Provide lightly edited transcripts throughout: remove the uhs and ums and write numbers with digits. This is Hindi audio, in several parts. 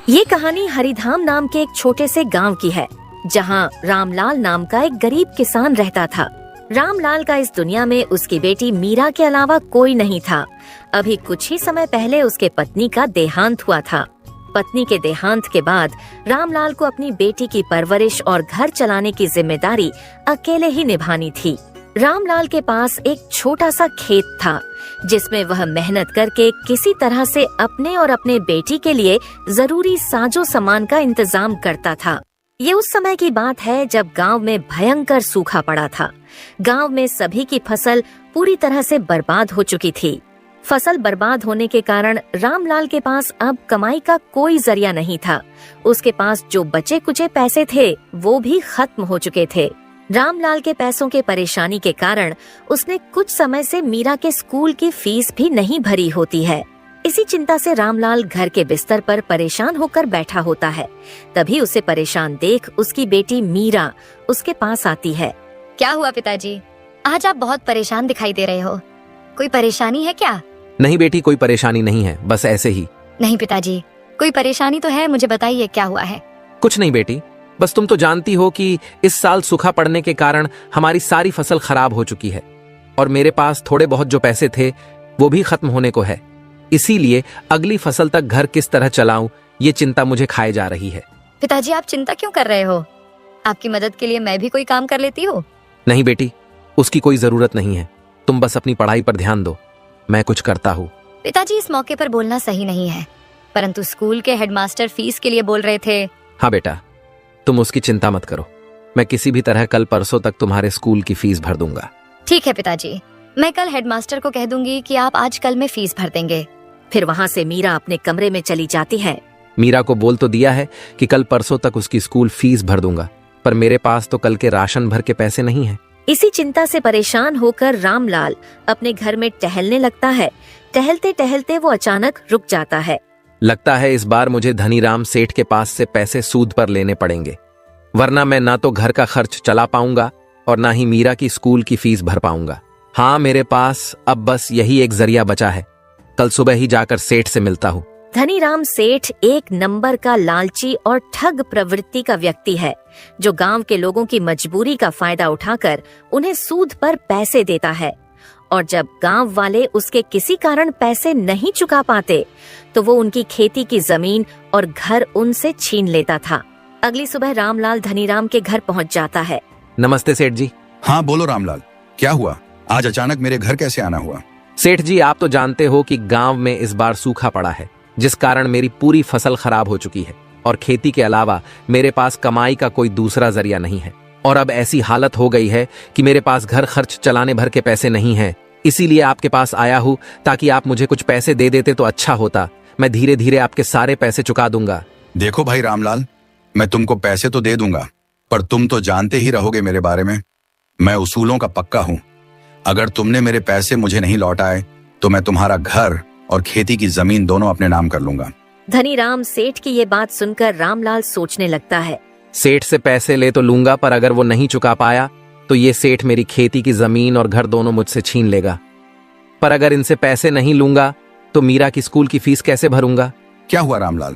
ये कहानी हरिधाम नाम के एक छोटे से गांव की है, जहां रामलाल नाम का एक गरीब किसान रहता था। रामलाल का इस दुनिया में उसकी बेटी मीरा के अलावा कोई नहीं था। अभी कुछ ही समय पहले उसके पत्नी का देहांत हुआ था। पत्नी के देहांत के बाद रामलाल को अपनी बेटी की परवरिश और घर चलाने की जिम्मेदारी अकेले ही निभानी थी। रामलाल के पास एक छोटा सा खेत था, जिसमें वह मेहनत करके किसी तरह से अपने और अपने बेटी के लिए जरूरी साजो सामान का इंतजाम करता था। ये उस समय की बात है जब गांव में भयंकर सूखा पड़ा था। गांव में सभी की फसल पूरी तरह से बर्बाद हो चुकी थी। फसल बर्बाद होने के कारण रामलाल के पास अब कमाई का कोई जरिया नहीं था। उसके पास जो बचे कुचे पैसे थे वो भी खत्म हो चुके थे। रामलाल के पैसों के परेशानी के कारण उसने कुछ समय से मीरा के स्कूल की फीस भी नहीं भरी होती है। इसी चिंता से रामलाल घर के बिस्तर पर परेशान होकर बैठा होता है। तभी उसे परेशान देख उसकी बेटी मीरा उसके पास आती है। क्या हुआ पिताजी? आज आप बहुत परेशान दिखाई दे रहे हो। कोई परेशानी है क्या? नहीं बेटी, कोई परेशानी नहीं है, बस ऐसे ही। नहीं पिताजी, कोई परेशानी तो है, मुझे बताइए क्या हुआ है। कुछ नहीं बेटी, बस तुम तो जानती हो कि इस साल सूखा पड़ने के कारण हमारी सारी फसल खराब हो चुकी है और मेरे पास थोड़े बहुत जो पैसे थे वो भी खत्म होने को है। इसीलिए अगली फसल तक घर किस तरह चलाऊं, ये चिंता मुझे खाए जा रही है। पिताजी आप चिंता क्यों कर रहे हो? आपकी मदद के लिए मैं भी कोई काम कर लेती हूँ। नहीं बेटी, उसकी कोई जरूरत नहीं है, तुम बस अपनी पढ़ाई पर ध्यान दो, मैं कुछ करता हूँ। पिताजी इस मौके पर बोलना सही नहीं है, परंतु स्कूल के हेडमास्टर फीस के लिए बोल रहे थे। हाँ बेटा, तुम उसकी चिंता मत करो, मैं किसी भी तरह कल परसों तक तुम्हारे स्कूल की फीस भर दूंगा। ठीक है पिताजी, मैं कल हेडमास्टर को कह दूंगी कि आप आज कल में फीस भर देंगे। फिर वहाँ से मीरा अपने कमरे में चली जाती है। मीरा को बोल तो दिया है कि कल परसों तक उसकी स्कूल फीस भर दूंगा, पर मेरे पास तो कल के राशन भर के पैसे नहीं हैं। इसी चिंता से परेशान होकर रामलाल अपने घर में टहलने लगता है। टहलते टहलते वो अचानक रुक जाता है। लगता है इस बार मुझे धनीराम सेठ के पास से पैसे सूद पर लेने पड़ेंगे, वरना मैं ना तो घर का खर्च चला पाऊंगा और ना ही मीरा की स्कूल की फीस भर पाऊंगा। हाँ, मेरे पास अब बस यही एक जरिया बचा है, कल सुबह ही जाकर सेठ से मिलता हूँ। धनीराम सेठ एक नंबर का लालची और ठग प्रवृत्ति का व्यक्ति है, जो गांव के लोगों की मजबूरी का फायदा उठाकर उन्हें सूद पर पैसे देता है। और जब गांव वाले उसके किसी कारण पैसे नहीं चुका पाते, तो वो उनकी खेती की जमीन और घर उनसे छीन लेता था। अगली सुबह रामलाल धनीराम के घर पहुंच जाता है। नमस्ते सेठ जी। हाँ बोलो रामलाल, क्या हुआ? आज अचानक मेरे घर कैसे आना हुआ? सेठ जी, आप तो जानते हो कि गांव में इस बार सूखा पड़ा है, जिस कारण मेरी पूरी फसल खराब हो चुकी है और खेती के अलावा मेरे पास कमाई का कोई दूसरा जरिया नहीं है। और अब ऐसी हालत हो गई है कि मेरे पास घर खर्च चलाने भर के पैसे नहीं हैं। इसीलिए आपके पास आया हूँ, ताकि आप मुझे कुछ पैसे दे देते तो अच्छा होता। मैं धीरे धीरे आपके सारे पैसे चुका दूंगा। देखो भाई रामलाल, मैं तुमको पैसे तो दे दूंगा, पर तुम तो जानते ही रहोगे मेरे बारे में, मैं उसूलों का पक्का हूँ। अगर तुमने मेरे पैसे मुझे नहीं लौटाए तो मैं तुम्हारा घर और खेती की जमीन दोनों अपने नाम कर लूंगा। धनीराम सेठ की ये बात सुनकर रामलाल सोचने लगता है। सेठ से पैसे ले तो लूंगा, पर अगर वो नहीं चुका पाया तो ये सेठ मेरी खेती की जमीन और घर दोनों मुझसे छीन लेगा। पर अगर इनसे पैसे नहीं लूंगा तो मीरा की स्कूल की फीस कैसे भरूंगा? क्या हुआ रामलाल,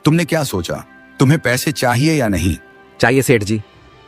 तुमने क्या सोचा? तुम्हें पैसे चाहिए या नहीं? चाहिए सेठ जी,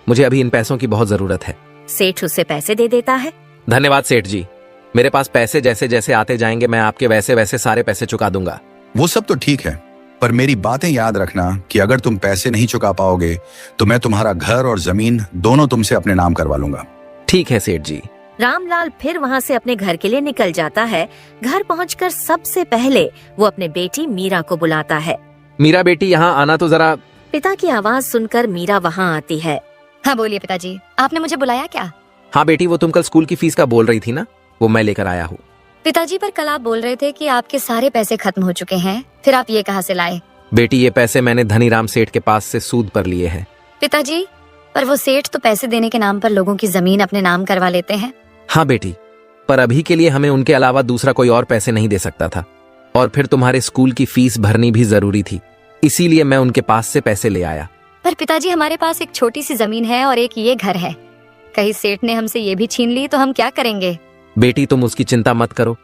मुझे अभी इन पैसों की बहुत जरूरत है। सेठ उसे पैसे दे देता है। धन्यवाद सेठ जी, मेरे पास पैसे जैसे जैसे आते जाएंगे मैं आपके वैसे वैसे सारे पैसे चुका दूंगा। वो सब तो ठीक है, पर मेरी बातें याद रखना कि अगर तुम पैसे नहीं चुका पाओगे तो मैं तुम्हारा घर और जमीन दोनों तुमसे अपने नाम करवा लूंगा। ठीक है सेठ जी। रामलाल फिर वहाँ से अपने घर के लिए निकल जाता है। घर पहुँचकर सबसे पहले वो अपने बेटी मीरा को बुलाता है। मीरा बेटी, यहाँ आना तो जरा। पिता की आवाज सुनकर मीरा वहाँ आती है। हाँ बोलिए पिताजी, आपने मुझे बुलाया क्या? हाँ बेटी, वो तुम कल स्कूल की फीस का बोल रही थी ना, वो मैं लेकर आया हूँ। पिताजी, पर कल आप बोल रहे थे कि आपके सारे पैसे खत्म हो चुके हैं, फिर आप ये कहाँ से लाए? बेटी, ये पैसे मैंने धनीराम सेठ के पास से सूद पर लिए हैं। पिताजी, पर वो सेठ तो पैसे देने के नाम पर लोगों की जमीन अपने नाम करवा लेते हैं। हाँ बेटी, पर अभी के लिए हमें उनके अलावा दूसरा कोई और पैसे नहीं दे सकता था, और फिर तुम्हारे स्कूल की फीस भरनी भी जरूरी थी, इसीलिए मैं उनके पास से पैसे ले आया। पर पिताजी, हमारे पास एक छोटी सी जमीन है और एक ये घर है। कहीं सेठ ने हमसे ये भी छीन ली तो हम क्या करेंगे? बेटी तुम उसकी चिंता मत करो।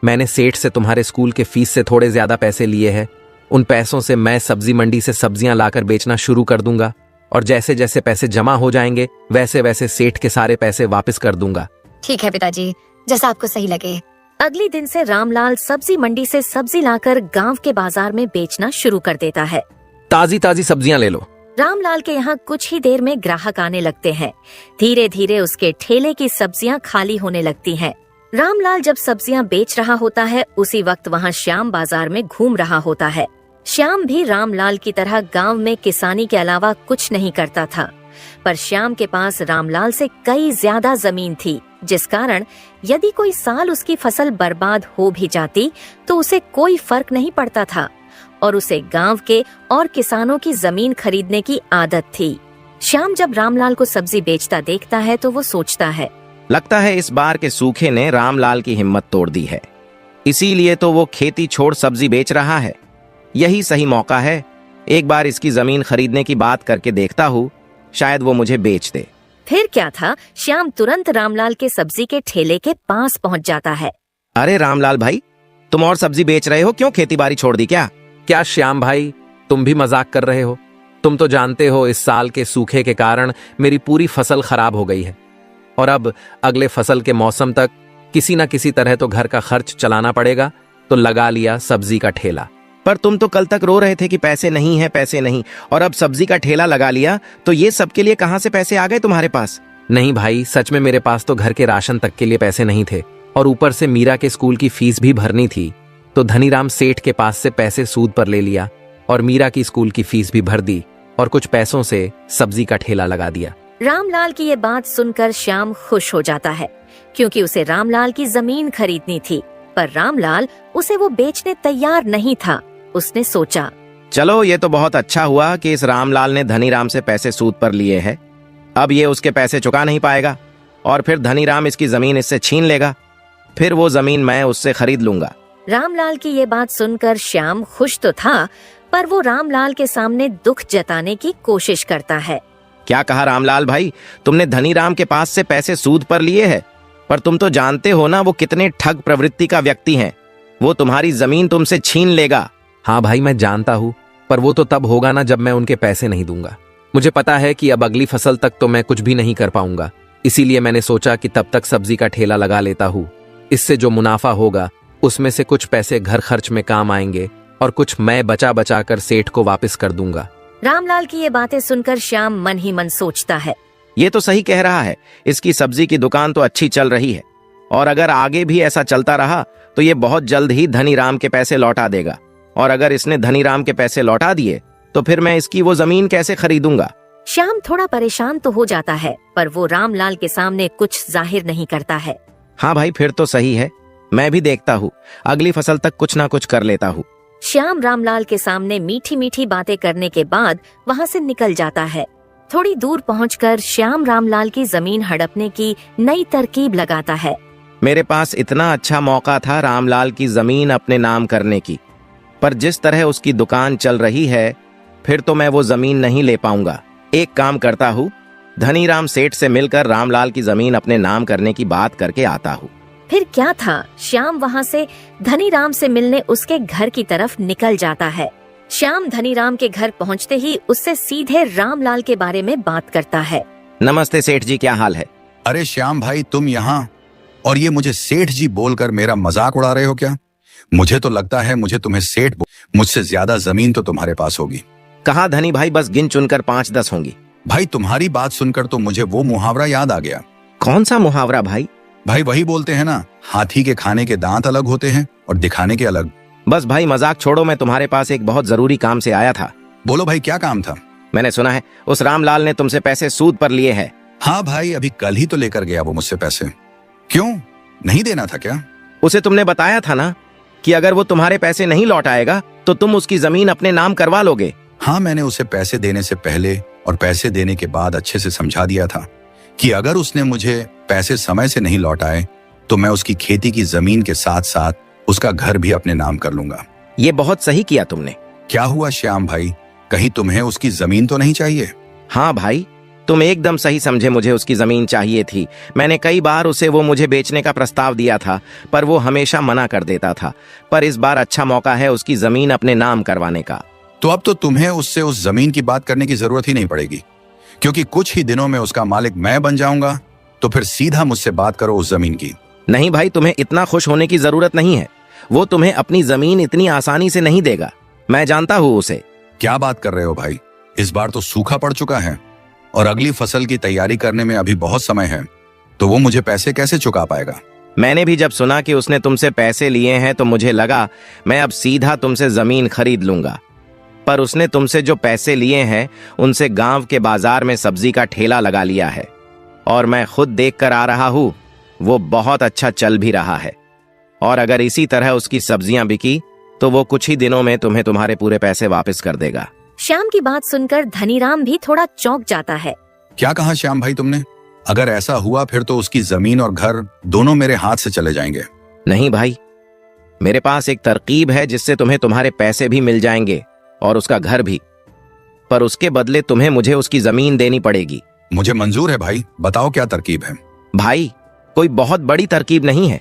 मैंने सेठ से तुम्हारे स्कूल के फीस से थोड़े ज्यादा पैसे लिए हैं। उन पैसों से मैं सब्जी मंडी से सब्जियां लाकर बेचना शुरू कर दूंगा और जैसे जैसे पैसे जमा हो जाएंगे वैसे वैसे सेठ के सारे पैसे वापस कर दूंगा। ठीक है पिताजी, जैसा आपको सही लगे। अगले दिन से रामलाल सब्जी मंडी से सब्जी लाकर गांव के बाजार में बेचना शुरू कर देता है। ताजी ताजी सब्जियां ले लो। रामलाल के यहाँ कुछ ही देर में ग्राहक आने लगते हैं। धीरे धीरे उसके ठेले की सब्जियां खाली होने लगती हैं। रामलाल जब सब्जियां बेच रहा होता है उसी वक्त वहाँ श्याम बाजार में घूम रहा होता है। श्याम भी रामलाल की तरह गांव में किसानी के अलावा कुछ नहीं करता था, पर श्याम के पास रामलाल से कई ज्यादा जमीन थी, जिस कारण यदि कोई साल उसकी फसल बर्बाद हो भी जाती तो उसे कोई फर्क नहीं पड़ता था और उसे गांव के और किसानों की जमीन खरीदने की आदत थी। श्याम जब रामलाल को सब्जी बेचता देखता है तो वो सोचता है, लगता है इस बार के सूखे ने रामलाल की हिम्मत तोड़ दी है, इसीलिए तो वो खेती छोड़ सब्जी बेच रहा है। यही सही मौका है, एक बार इसकी जमीन खरीदने की बात करके देखता हूँ, शायद वो मुझे बेच दे। फिर क्या था, श्याम तुरंत रामलाल के सब्जी के ठेले के पास पहुंच जाता है। अरे रामलाल भाई, तुम और सब्जी बेच रहे हो, क्यों खेती बाड़ी छोड़ दी क्या? क्या श्याम भाई, तुम भी मजाक कर रहे हो? तुम तो जानते हो इस साल के सूखे के कारण मेरी पूरी फसल खराब हो गई है और अब अगले फसल के मौसम तक किसी न किसी तरह तो घर का खर्च चलाना पड़ेगा, तो लगा लिया सब्जी का ठेला। पर तुम तो कल तक रो रहे थे कि पैसे नहीं है पैसे नहीं, और अब सब्जी का ठेला लगा लिया, तो ये सबके लिए कहाँ से पैसे आ गए तुम्हारे पास? नहीं भाई, सच में मेरे पास तो घर के राशन तक के लिए पैसे नहीं थे और ऊपर से मीरा के स्कूल की फीस भी भरनी थी, तो धनीराम सेठ के पास से पैसे सूद पर ले लिया और मीरा की स्कूल की फीस भी भर दी और कुछ पैसों से सब्जी का ठेला लगा दिया। रामलाल की ये बात सुनकर श्याम खुश हो जाता है, क्योंकि उसे रामलाल की जमीन खरीदनी थी, पर रामलाल उसे वो बेचने तैयार नहीं था। उसने सोचा, चलो ये तो बहुत अच्छा हुआ कि इस रामलाल ने धनीराम से पैसे सूद पर लिए हैं। अब ये उसके पैसे चुका नहीं पाएगा और फिर धनीराम इसकी जमीन इससे छीन लेगा, फिर वो जमीन मैं उससे खरीद लूंगा। रामलाल की ये बात सुनकर श्याम खुश तो था, पर वो रामलाल के सामने दुख जताने की कोशिश करता है। क्या कहा रामलाल भाई, तुमने धनीराम के पास से पैसे सूद पर लिए हैं, पर तुम तो जानते हो ना वो कितने ठग प्रवृत्ति का व्यक्ति हैं। वो तुम्हारी जमीन तुमसे छीन लेगा। हाँ भाई, मैं जानता हूँ, पर वो तो तब होगा ना जब मैं उनके पैसे नहीं दूंगा। मुझे पता है कि अब अगली फसल तक तो मैं कुछ भी नहीं कर पाऊंगा, इसीलिए मैंने सोचा कि तब तक सब्जी का ठेला लगा लेता हूँ। इससे जो मुनाफा होगा उसमें से कुछ पैसे घर खर्च में काम आएंगे और कुछ मैं बचा बचा कर सेठ को वापस कर दूंगा। रामलाल की ये बातें सुनकर श्याम मन ही मन सोचता है, ये तो सही कह रहा है, इसकी सब्जी की दुकान तो अच्छी चल रही है और अगर आगे भी ऐसा चलता रहा तो ये बहुत जल्द ही धनीराम के पैसे लौटा देगा, और अगर इसने धनीराम के पैसे लौटा दिए तो फिर मैं इसकी वो जमीन कैसे खरीदूंगा। श्याम थोड़ा परेशान तो हो जाता है, पर वो रामलाल के सामने कुछ जाहिर नहीं करता है। हाँ भाई, फिर तो सही है, मैं भी देखता हूँ, अगली फसल तक कुछ ना कुछ कर लेता हूँ। श्याम रामलाल के सामने मीठी मीठी बातें करने के बाद वहाँ से निकल जाता है। थोड़ी दूर पहुंचकर श्याम रामलाल की जमीन हड़पने की नई तरकीब लगाता है। मेरे पास इतना अच्छा मौका था रामलाल की जमीन अपने नाम करने की, पर जिस तरह उसकी दुकान चल रही है फिर तो मैं वो जमीन नहीं ले पाऊंगा। एक काम करता हूँ, धनीराम सेठ से मिलकर रामलाल की जमीन अपने नाम करने की बात करके आता हूँ। फिर क्या था, श्याम वहाँ से धनीराम से मिलने उसके घर की तरफ निकल जाता है। श्याम धनीराम के घर पहुँचते ही उससे सीधे रामलाल के बारे में बात करता है। नमस्ते सेठ जी, क्या हाल है? अरे श्याम भाई, तुम यहाँ और ये मुझे सेठ जी बोलकर मेरा मजाक उड़ा रहे हो क्या? मुझे तो लगता है मुझे तुम्हें सेठ मुझसे ज्यादा जमीन तो तुम्हारे पास होगी। कहा धनी भाई, बस गिन चुनकर 5-10 होंगी। भाई तुम्हारी बात सुनकर तो मुझे वो मुहावरा याद आ गया। कौन सा मुहावरा भाई? भाई वही बोलते हैं ना, हाथी के खाने के दांत अलग होते हैं और दिखाने के अलग। बस भाई मजाक छोड़ो, मैं तुम्हारे पास एक बहुत जरूरी काम से आया था। बोलो भाई, क्या काम था? मैंने सुना है उस रामलाल ने तुमसे पैसे सूद पर लिए हैं। हाँ भाई, अभी कल ही तो लेकर गया वो मुझसे पैसे। क्यों, नहीं देना था क्या? उसे तुमने बताया था ना कि अगर वो तुम्हारे पैसे नहीं लौट आएगा तो तुम उसकी जमीन अपने नाम करवा लोगे। हाँ, मैंने उसे पैसे देने से पहले और पैसे देने के बाद अच्छे से समझा दिया था कि अगर उसने मुझे पैसे समय से नहीं लौटाए तो मैं उसकी खेती की जमीन के साथ साथ उसका घर भी अपने नाम कर लूंगा। ये बहुत सही किया तुमने। क्या हुआ श्याम भाई, कहीं तुम्हें उसकी जमीन तो नहीं चाहिए? हाँ भाई, तुम एकदम सही समझे, मुझे उसकी जमीन चाहिए थी। मैंने कई बार उसे वो मुझे बेचने का प्रस्ताव दिया था, पर वो हमेशा मना कर देता था। पर इस बार अच्छा मौका है उसकी जमीन अपने नाम करवाने का। तो अब तो तुम्हें उससे उस जमीन की बात करने की जरूरत ही नहीं पड़ेगी, क्योंकि कुछ ही दिनों में उसका मालिक मैं बन जाऊंगा। तो फिर सीधा मुझसे बात करो उस जमीन की। नहीं भाई, तुम्हें इतना खुश होने की जरूरत नहीं है। वो तुम्हें अपनी जमीन इतनी आसानी से नहीं देगा, मैं जानता हूँ उसे। क्या बात कर रहे हो भाई, इस बार तो सूखा पड़ चुका है और अगली फसल की तैयारी करने में अभी बहुत समय है, तो वो मुझे पैसे कैसे चुका पाएगा? मैंने भी जब सुना कि उसने तुमसे पैसे लिए हैं तो मुझे लगा मैं अब सीधा तुमसे जमीन खरीद लूंगा। पर उसने तुमसे जो पैसे लिए हैं उनसे गांव के बाजार में सब्जी का ठेला लगा लिया है, और मैं खुद देख कर आ रहा हूं वो बहुत अच्छा चल भी रहा है। और अगर इसी तरह उसकी सब्जियां बिकी तो वो कुछ ही दिनों में तुम्हें तुम्हारे पूरे पैसे वापस कर देगा। श्याम की बात सुनकर धनीराम भी थोड़ा चौंक जाता है। क्या कहा श्याम भाई तुमने? अगर ऐसा हुआ फिर तो उसकी जमीन और घर दोनों मेरे हाथ से चले जाएंगे। नहीं भाई, मेरे पास एक तरकीब है जिससे तुम्हें तुम्हारे पैसे भी मिल जाएंगे और उसका घर भी, पर उसके बदले तुम्हें मुझे उसकी जमीन देनी पड़ेगी। मुझे मंजूर है भाई, बताओ क्या तरकीब है? भाई, कोई बहुत बड़ी तरकीब नहीं है।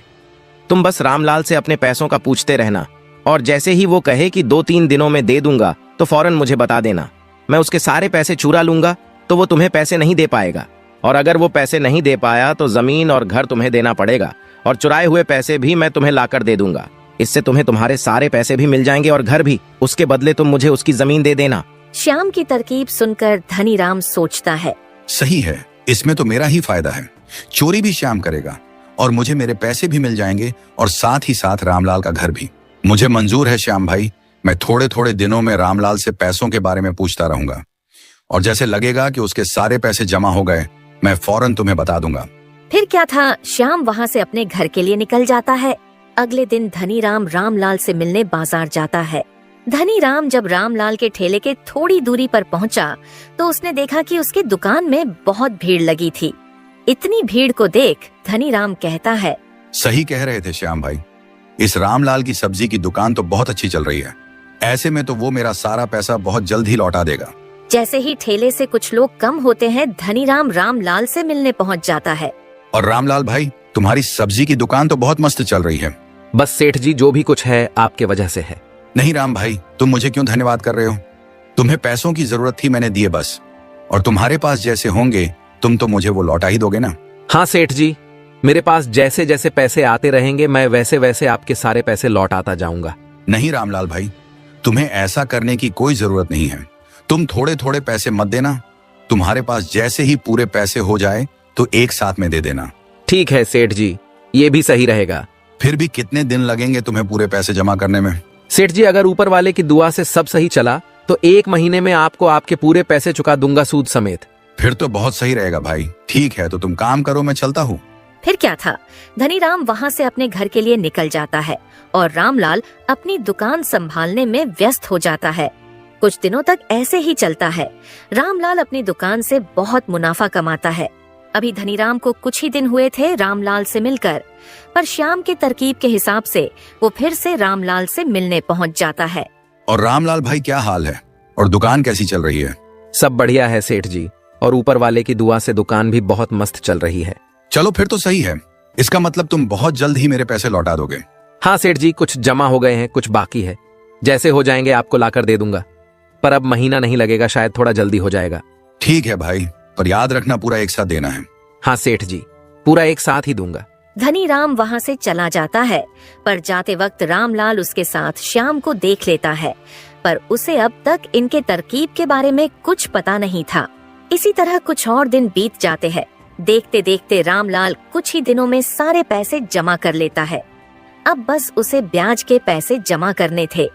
तुम बस रामलाल से अपने पैसों का पूछते रहना, और जैसे ही वो कहे कि 2-3 दिनों में दे दूंगा तो फौरन मुझे बता देना। मैं उसके सारे पैसे चुरा लूंगा तो वो तुम्हें पैसे नहीं दे पाएगा, और अगर वो पैसे नहीं दे पाया तो जमीन और घर तुम्हें देना पड़ेगा, और चुराए हुए पैसे भी मैं तुम्हें लाकर दे दूंगा। इससे तुम्हें तुम्हारे सारे पैसे भी मिल जाएंगे और घर भी। उसके बदले तुम मुझे उसकी जमीन दे देना। श्याम की तरकीब सुनकर धनीराम सोचता है, सही है, इसमें तो मेरा ही फायदा है। चोरी भी श्याम करेगा और मुझे मेरे पैसे भी मिल जाएंगे, और साथ ही साथ रामलाल का घर भी। मुझे मंजूर है श्याम भाई, मैं थोड़े थोड़े दिनों में रामलाल से पैसों के बारे में पूछता रहूंगा, और जैसे लगेगा कि उसके सारे पैसे जमा हो गए मैं फौरन तुम्हें बता दूंगा। फिर क्या था, श्याम वहाँ से अपने घर के लिए निकल जाता है। अगले दिन धनीराम रामलाल से मिलने बाजार जाता है। धनीराम जब रामलाल के ठेले के थोड़ी दूरी पर पहुंचा तो उसने देखा कि उसकी दुकान में बहुत भीड़ लगी थी। इतनी भीड़ को देख धनीराम कहता है, सही कह रहे थे श्याम भाई, इस रामलाल की सब्जी की दुकान तो बहुत अच्छी चल रही है। ऐसे में तो वो मेरा सारा पैसा बहुत जल्द ही लौटा देगा। जैसे ही ठेले से कुछ लोग कम होते हैं, धनीराम रामलाल से मिलने पहुंच जाता है। और रामलाल भाई, तुम्हारी सब्जी की दुकान तो बहुत मस्त चल रही है। बस सेठ जी, जो भी कुछ है आपके वजह से है। नहीं राम भाई, तुम मुझे क्यों धन्यवाद कर रहे हो? तुम्हें पैसों की जरूरत थी, मैंने दिए बस, और तुम्हारे पास जैसे होंगे तुम तो मुझे वो लौटा ही दोगे ना। हाँ सेठ जी, मेरे पास जैसे जैसे पैसे आते रहेंगे मैं वैसे वैसे आपके सारे पैसे लौटाता जाऊंगा। नहीं रामलाल भाई, तुम्हें ऐसा करने की कोई जरूरत नहीं है। तुम थोड़े थोड़े पैसे मत देना, तुम्हारे पास जैसे ही पूरे पैसे हो जाए तो एक साथ में दे देना। ठीक है सेठ जी, ये भी सही रहेगा। फिर भी कितने दिन लगेंगे तुम्हें पूरे पैसे जमा करने में? सेठ जी, अगर ऊपर वाले की दुआ से सब सही चला तो 1 महीने में आपको आपके पूरे पैसे चुका दूंगा, सूद समेत। फिर तो बहुत सही रहेगा भाई। ठीक है, तो तुम काम करो, मैं चलता हूँ। फिर क्या था, धनीराम वहाँ से अपने घर के लिए निकल जाता है और रामलाल अपनी दुकान संभालने में व्यस्त हो जाता है। कुछ दिनों तक ऐसे ही चलता है। रामलाल अपनी दुकान से बहुत मुनाफा कमाता है। अभी धनीराम को कुछ ही दिन हुए थे रामलाल से मिलकर, पर श्याम के तरकीब के हिसाब से वो फिर से रामलाल से मिलने पहुंच जाता है। और रामलाल भाई, क्या हाल है और दुकान कैसी चल रही है? सब बढ़िया है सेठ जी, और ऊपर वाले की दुआ से दुकान भी बहुत मस्त चल रही है। चलो फिर तो सही है, इसका मतलब तुम बहुत जल्द ही मेरे पैसे लौटा दोगे। हाँ सेठ जी, कुछ जमा हो गए हैं, कुछ बाकी है। जैसे हो जाएंगे आपको लाकर दे दूंगा, पर अब महीना नहीं लगेगा, शायद थोड़ा जल्दी हो जाएगा। ठीक है भाई, पर याद रखना पूरा एक साथ देना है। हाँ सेठ जी, पूरा एक साथ ही दूंगा। धनीराम वहाँ से चला जाता है, पर जाते वक्त रामलाल उसके साथ श्याम को देख लेता है, पर उसे अब तक इनके तरकीब के बारे में कुछ पता नहीं था। इसी तरह कुछ और दिन बीत जाते हैं। देखते देखते रामलाल कुछ ही दिनों में सारे पैसे जमा कर लेता है। अब बस उसे ब्याज के पैसे जमा करने थे।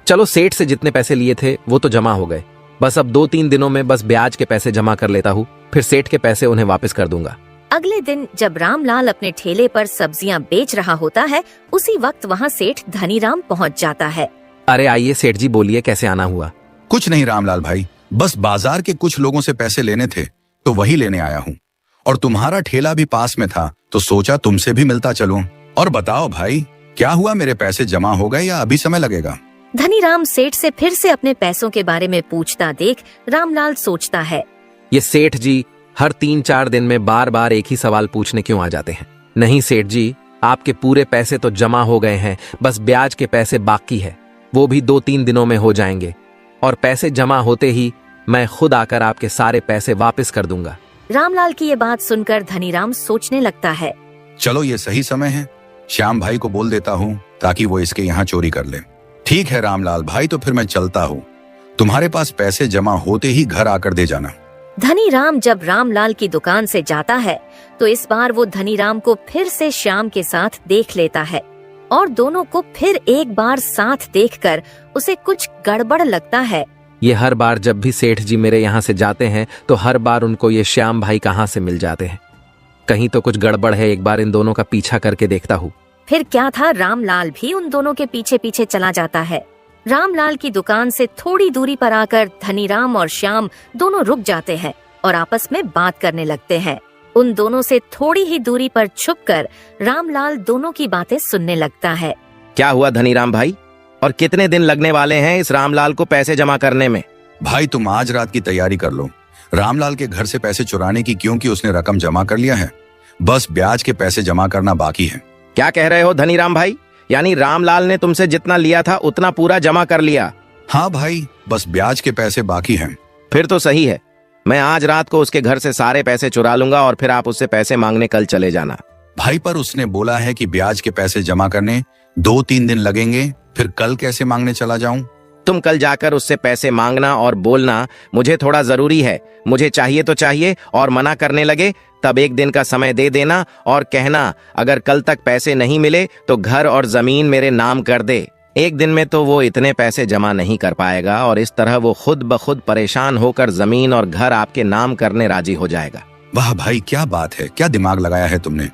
चलो, सेठ से जितने पैसे लिए थे वो तो जमा हो गए, बस अब 2-3 दिनों में बस ब्याज के पैसे जमा कर लेता हूँ, फिर सेठ के पैसे उन्हें वापस कर दूंगा। अगले दिन जब रामलाल अपने ठेले पर सब्जियां बेच रहा होता है, उसी वक्त वहाँ सेठ धनीराम पहुँच जाता है। अरे आइए सेठ जी, बोलिए कैसे आना हुआ? कुछ नहीं रामलाल भाई, बस बाजार के कुछ लोगों से पैसे लेने थे तो वही लेने आया हूँ, और तुम्हारा ठेला भी पास में था तो सोचा तुमसे भी मिलता चलूं। और बताओ भाई, क्या हुआ, मेरे पैसे जमा हो गए या अभी समय लगेगा? धनीराम सेठ से फिर से अपने पैसों के बारे में पूछता देख रामलाल सोचता है, ये सेठ जी हर 3-4 दिन में बार बार एक ही सवाल पूछने क्यों आ जाते हैं? नहीं सेठ जी, आपके पूरे पैसे तो जमा हो गए हैं, बस ब्याज के पैसे बाकी है, वो भी 2-3 दिनों में हो जाएंगे और पैसे जमा होते ही मैं खुद आकर आपके सारे पैसे वापस कर दूंगा। रामलाल की ये बात सुनकर धनीराम सोचने लगता है। चलो ये सही समय है, श्याम भाई को बोल देता हूँ ताकि वो इसके यहाँ चोरी कर ले। ठीक है रामलाल भाई, तो फिर मैं चलता हूँ, तुम्हारे पास पैसे जमा होते ही घर आकर दे जाना। धनीराम जब रामलाल की दुकान से जाता है तो इस बार वो धनीराम को फिर से श्याम के साथ देख लेता है और दोनों को फिर एक बार साथ देखकर उसे कुछ गड़बड़ लगता है। ये हर बार जब भी सेठ जी मेरे यहाँ से जाते हैं तो हर बार उनको ये श्याम भाई कहाँ से मिल जाते हैं। कहीं तो कुछ गड़बड़ है, एक बार इन दोनों का पीछा करके देखता हूँ। फिर क्या था, रामलाल भी उन दोनों के पीछे पीछे चला जाता है। रामलाल की दुकान से थोड़ी दूरी पर आकर धनीराम और श्याम दोनों रुक जाते हैं और आपस में बात करने लगते हैं। उन दोनों से थोड़ी ही दूरी पर छुपकर रामलाल दोनों की बातें सुनने लगता है। क्या हुआ धनीराम भाई, और कितने दिन लगने वाले हैं इस रामलाल को पैसे जमा करने में? भाई तुम आज रात की तैयारी कर लो, रामलाल के घर से पैसे चुराने की, क्योंकि उसने रकम जमा कर लिया है, बस ब्याज के पैसे जमा करना बाकी है। क्या कह रहे हो धनीराम भाई? यानी रामलाल ने तुमसे जितना लिया था उतना पूरा जमा कर लिया? हाँ भाई, बस ब्याज के पैसे बाकी हैं। फिर तो सही है, मैं आज रात को उसके घर से सारे पैसे चुरा लूंगा और फिर आप उससे पैसे मांगने कल चले जाना। भाई पर उसने बोला है कि ब्याज के पैसे जमा करने 2-3 दिन लगेंगे, फिर कल कैसे मांगने चला जाऊं? तुम कल जाकर उससे पैसे मांगना और बोलना मुझे थोड़ा जरूरी है, मुझे चाहिए तो चाहिए, और मना करने लगे तब 1 दिन का समय दे देना और कहना अगर कल तक पैसे नहीं मिले तो घर और जमीन मेरे नाम कर दे। 1 दिन में तो वो इतने पैसे जमा नहीं कर पाएगा और इस तरह वो खुद ब खुद परेशान होकर जमीन और घर आपके नाम करने राजी हो जाएगा। वाह भाई क्या बात है, क्या दिमाग लगाया है तुमने।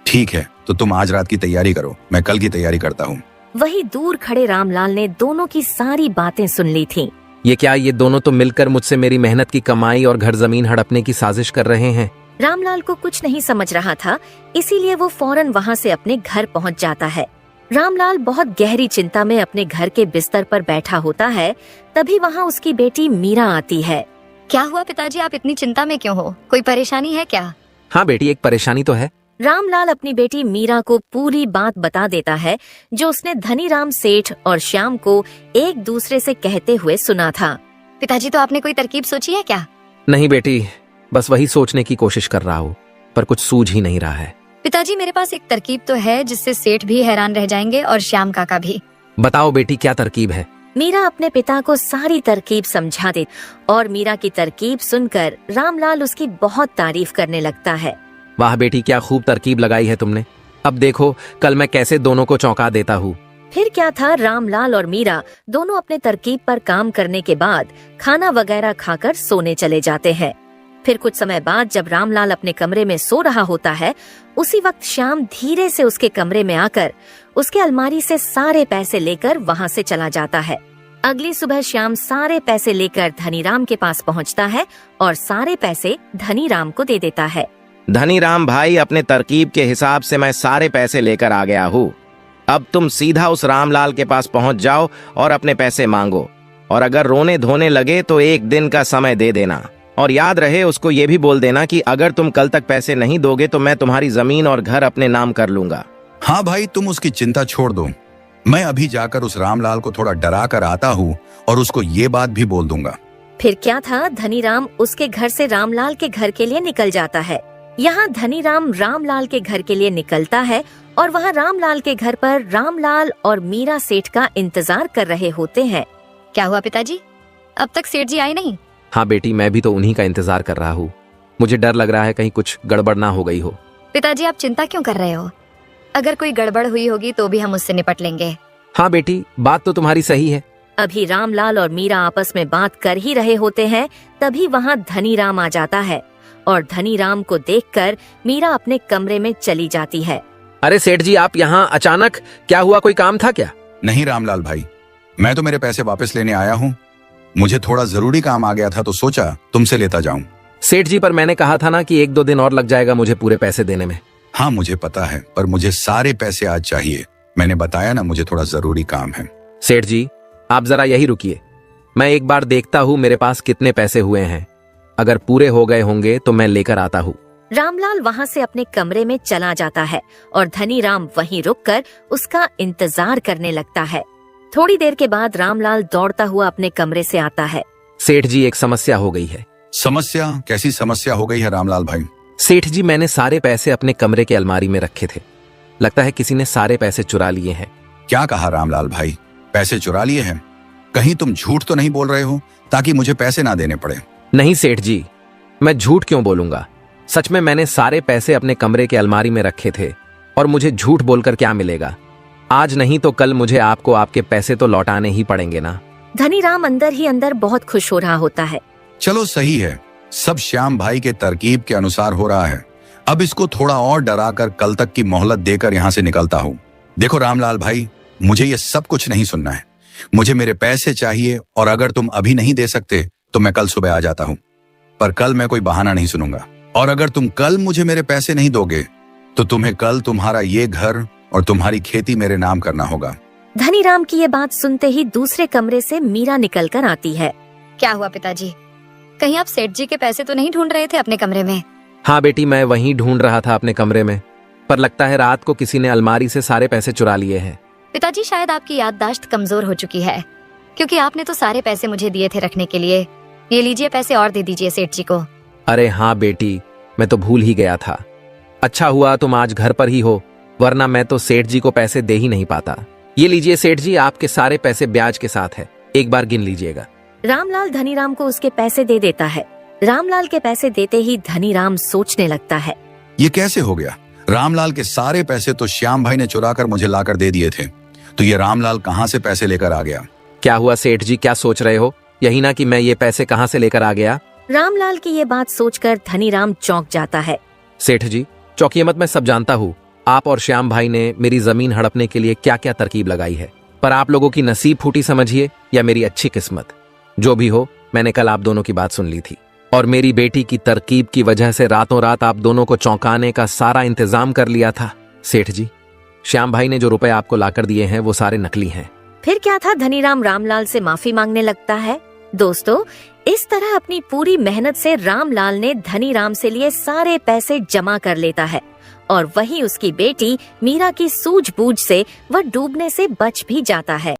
ठीक है, तो तुम आज रात की तैयारी करो, मैं कल की तैयारी करता हूँ। वही दूर खड़े रामलाल ने दोनों की सारी बातें सुन ली थीं। ये क्या, ये दोनों तो मिलकर मुझसे मेरी मेहनत की कमाई और घर जमीन हड़पने की साजिश कर रहे हैं। रामलाल को कुछ नहीं समझ रहा था, इसीलिए वो फौरन वहाँ से अपने घर पहुँच जाता है। रामलाल बहुत गहरी चिंता में अपने घर के बिस्तर पर बैठा होता है, तभी वहाँ उसकी बेटी मीरा आती है। क्या हुआ पिताजी, आप इतनी चिंता में क्यों हो? कोई परेशानी है क्या? हाँ बेटी, एक परेशानी तो है। रामलाल अपनी बेटी मीरा को पूरी बात बता देता है जो उसने धनीराम सेठ और श्याम को एक दूसरे से कहते हुए सुना था। पिताजी, तो आपने कोई तरकीब सोची है क्या? नहीं बेटी, बस वही सोचने की कोशिश कर रहा हूँ, पर कुछ सूझ ही नहीं रहा है। पिताजी, मेरे पास एक तरकीब तो है जिससे सेठ भी हैरान रह जाएंगे और श्याम काका भी। बताओ बेटी, क्या तरकीब है? मीरा अपने पिता को सारी तरकीब समझा दे और मीरा की तरकीब सुनकर रामलाल उसकी बहुत तारीफ करने लगता है। वाह बेटी, क्या खूब तरकीब लगाई है तुमने। अब देखो कल मैं कैसे दोनों को चौंका देता हूँ। फिर क्या था, रामलाल और मीरा दोनों अपने तरकीब पर काम करने के बाद खाना वगैरह खाकर सोने चले जाते हैं। फिर कुछ समय बाद जब रामलाल अपने कमरे में सो रहा होता है, उसी वक्त श्याम धीरे से उसके कमरे में आकर उसके अलमारी से सारे पैसे लेकर वहाँ से चला जाता है। अगली सुबह श्याम सारे पैसे लेकर धनीराम के पास पहुँचता है और सारे पैसे धनीराम को दे देता है। धनीराम भाई, अपने तरकीब के हिसाब से मैं सारे पैसे लेकर आ गया हूँ। अब तुम सीधा उस रामलाल के पास पहुँच जाओ और अपने पैसे मांगो, और अगर रोने धोने लगे तो 1 दिन का समय दे देना, और याद रहे उसको ये भी बोल देना कि अगर तुम कल तक पैसे नहीं दोगे तो मैं तुम्हारी जमीन और घर अपने नाम कर लूंगा। हाँ भाई, तुम उसकी चिंता छोड़ दो, मैं अभी जाकर उस रामलाल को थोड़ा डरा कर आता हूँ और उसको ये बात भी बोल दूंगा। फिर क्या था, धनीराम उसके घर से रामलाल के घर के लिए निकल जाता है। यहाँ धनीराम रामलाल के घर के लिए निकलता है और वहाँ रामलाल के घर पर रामलाल और मीरा सेठ का इंतजार कर रहे होते हैं। क्या हुआ पिताजी, अब तक सेठ जी आए नहीं? हाँ बेटी, मैं भी तो उन्हीं का इंतजार कर रहा हूँ। मुझे डर लग रहा है कहीं कुछ गड़बड़ ना हो गई हो। पिताजी, आप चिंता क्यों कर रहे हो? अगर कोई गड़बड़ हुई होगी तो भी हम उससे निपट लेंगे। हाँ बेटी, बात तो तुम्हारी सही है। अभी रामलाल और मीरा आपस में बात कर ही रहे होते हैं, तभी वहाँ धनीराम आ जाता है और धनीराम को देखकर मीरा अपने कमरे में चली जाती है। अरे सेठ जी, आप यहाँ अचानक, क्या हुआ, कोई काम था क्या? नहीं रामलाल भाई, मैं तो मेरे पैसे वापस लेने आया हूँ। मुझे थोड़ा जरूरी काम आ गया था तो सोचा तुमसे लेता जाऊं। सेठ जी, पर मैंने कहा था ना कि 1-2 दिन और लग जाएगा मुझे पूरे पैसे देने में। हाँ मुझे पता है, पर मुझे सारे पैसे आज चाहिए। मैंने बताया ना, मुझे थोड़ा जरूरी काम है। सेठ जी, आप जरा यही रुकिए, मैं एक बार देखता हूँ मेरे पास कितने पैसे हुए हैं, अगर पूरे हो गए होंगे तो मैं लेकर आता हूँ। रामलाल वहाँ से अपने कमरे में चला जाता है और धनी राम वहीं रुककर उसका इंतजार करने लगता है। थोड़ी देर के बाद रामलाल दौड़ता हुआ अपने कमरे से आता है। सेठ जी, एक समस्या हो गई है। समस्या? कैसी समस्या हो गई है रामलाल भाई? सेठ जी, मैंने सारे पैसे अपने कमरे के अलमारी में रखे थे। लगता है किसी ने सारे पैसे चुरा लिए हैं। क्या कहा रामलाल भाई? पैसे चुरा लिए हैं? कहीं तुम झूठ तो नहीं बोल रहे हो ताकि मुझे पैसे ना देने पड़े? नहीं सेठ जी, मैं झूठ क्यों बोलूंगा। सच में मैंने सारे पैसे अपने कमरे के अलमारी में रखे थे और मुझे झूठ बोलकर क्या मिलेगा। आज नहीं तो कल मुझे आपको आपके पैसे तो लौटाने ही पड़ेंगे ना। धनी राम अंदर ही अंदर बहुत खुश हो रहा होता है। चलो सही है, सब श्याम भाई के तरकीब के अनुसार हो रहा है। अब इसको थोड़ा और डराकर कल तक की मोहलत देकर यहाँ से निकलता हूँ। देखो रामलाल भाई, मुझे ये सब कुछ नहीं सुनना है। मुझे मेरे पैसे चाहिए और अगर तुम अभी नहीं दे सकते तो मैं कल सुबह आ जाता हूँ। पर कल मैं कोई बहाना नहीं सुनूंगा। और अगर तुम कल मुझे मेरे पैसे नहीं दोगे तो तुम्हें कल तुम्हारा ये घर और तुम्हारी खेती मेरे नाम करना होगा। धनी राम की ये बात सुनते ही दूसरे कमरे से मीरा निकल कर आती है। क्या हुआ पिताजी? कहीं आप सेठ जी के पैसे तो नहीं ढूंढ रहे थे अपने कमरे में? हाँ बेटी, मैं वहीं ढूंढ रहा था अपने कमरे में, पर लगता है रात को किसी ने अलमारी से सारे पैसे चुरा लिए हैं। पिताजी, शायद आपकी याददाश्त कमजोर हो चुकी है, क्योंकि आपने तो सारे पैसे मुझे दिए थे रखने के लिए। ये लीजिए, पैसे और दे दीजिए सेठ जी को। अरे हाँ बेटी, मैं तो भूल ही गया था। अच्छा हुआ तुम आज घर पर ही हो, वरना मैं तो सेठ जी को पैसे दे ही नहीं पाता। ये लीजिए सेठ जी, आपके सारे पैसे ब्याज के साथ है, एक बार गिन लीजिएगा। रामलाल धनी राम को उसके पैसे दे देता है। रामलाल के पैसे देते ही धनी राम सोचने लगता है, ये कैसे हो गया? रामलाल के सारे पैसे तो श्याम भाई ने चुरा कर मुझे लाकर दे दिए थे, तो ये रामलाल कहाँ से पैसे लेकर आ गया? क्या हुआ सेठ जी, क्या सोच रहे हो? यही ना कि मैं ये पैसे कहाँ से लेकर आ गया। रामलाल की ये बात सोचकर धनी राम चौंक जाता है। सेठ जी चौंकिए मत, मैं सब जानता हूँ। आप और श्याम भाई ने मेरी जमीन हड़पने के लिए क्या क्या तरकीब लगाई है, पर आप लोगों की नसीब फूटी समझिए या मेरी अच्छी किस्मत, जो भी हो, मैंने कल आप दोनों की बात सुन ली थी और मेरी बेटी की तरकीब की वजह से रातों रात आप दोनों को चौंकाने का सारा इंतजाम कर लिया था। सेठ जी, श्याम भाई ने जो रुपए आपको लाकर दिए हैं वो सारे नकली हैं। फिर क्या था, धनी राम रामलाल से माफी मांगने लगता है। दोस्तों, इस तरह अपनी पूरी मेहनत से रामलाल ने धनी राम से लिए सारे पैसे जमा कर लेता है और वहीं उसकी बेटी मीरा की सूझबूझ से वह डूबने से बच भी जाता है।